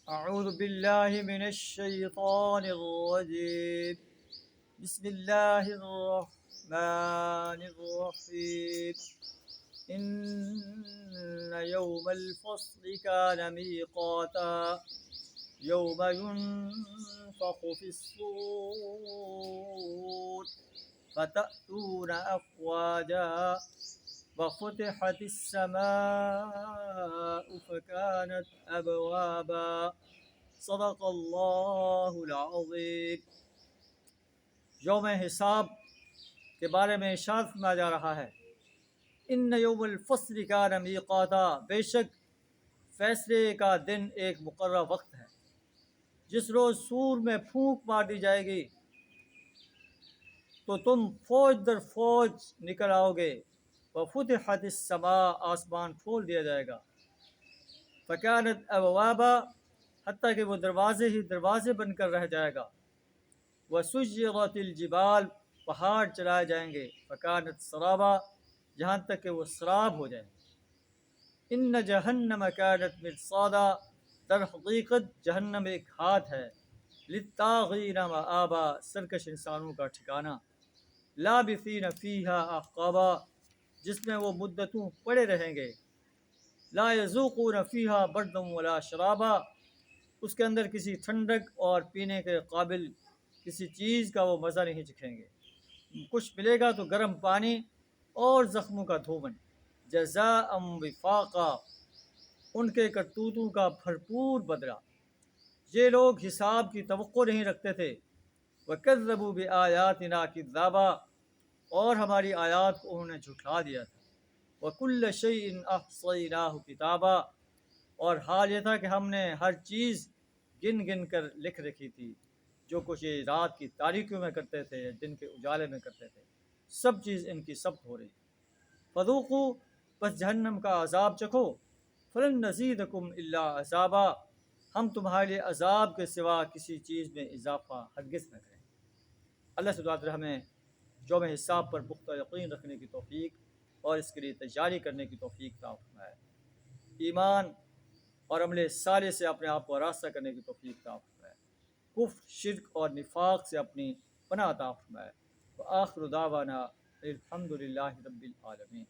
أعوذ بالله من الشيطان الرجيم. بسم الله الرحمن الرحيم. إن يوم الفصل كان ميقاتا يوم ينفخ في الصور فتأتون أفواجا وفتحت السماء فكانت أبوابا صدق اللہ العظیم. یوم حساب کے بارے میں ارشاد فرمایا جا رہا ہے، ان یوم الفصل کان میقاتا، بے شک فیصلے کا دن ایک مقررہ وقت ہے. جس روز سور میں پھونک مار دی جائے گی تو تم فوج در فوج نکل آؤ گے. وفتحت السماء، آسمان کھول دیا جائے گا. فکانت ابوابا، حتیٰ کہ وہ دروازے ہی دروازے بن کر رہ جائے گا. وسجرت الجبال، پہاڑ چلائے جائیں گے. فکانت سرابا، جہاں تک کہ وہ سراب ہو جائیں گے. ان جہنم کانت مرصادا، در حقیقت جہنم ایک ہاتھ ہے. للطاغین مآبا، سرکش انسانوں کا ٹھکانہ. لابثین فیہا احقابا، جس میں وہ مدتوں پڑے رہیں گے. لا یذوقون فیہا بردا ولا شرابا، اس کے اندر کسی ٹھنڈک اور پینے کے قابل کسی چیز کا وہ مزہ نہیں چکھیں گے. کچھ ملے گا تو گرم پانی اور زخموں کا دھومن. جزاء وفاقا، ان کے کرتوتوں کا بھرپور بدلہ. یہ لوگ حساب کی توقع نہیں رکھتے تھے. وَكَذَّبُوا بِآيَاتِنَا كِذَّابًا، اور ہماری آیات کو انہوں نے جھٹلا دیا تھا. وَكُلَّ شَيْءٍ أَحْصَيْنَاهُ كِتَابًا، اور حال یہ تھا کہ ہم نے ہر چیز گن گن کر لکھ رکھی تھی. جو کچھ یہ رات کی تاریکیوں میں کرتے تھے، دن کے اجالے میں کرتے تھے، سب چیز ان کی ثبت ہو رہی. فذوقوا، بس جہنم کا عذاب چکھو. فلن نزیدکم الا عذابا، ہم تمہارے لیے عذاب کے سوا کسی چیز میں اضافہ ہرگز نہ کریں. اللہ سبحانہ وتعالی ہمیں یوم حساب پر پختہ یقین رکھنے کی توفیق اور اس کے لیے تیاری کرنے کی توفیق عطا فرمائے. ایمان اور عمل صالح سے اپنے آپ کو آراستہ کرنے کی توفیق عطا فرمائے. کفر، شرک اور نفاق سے اپنی پناہ عطا فرمائے. وآخر دعوانا الحمد للہ رب العالمین.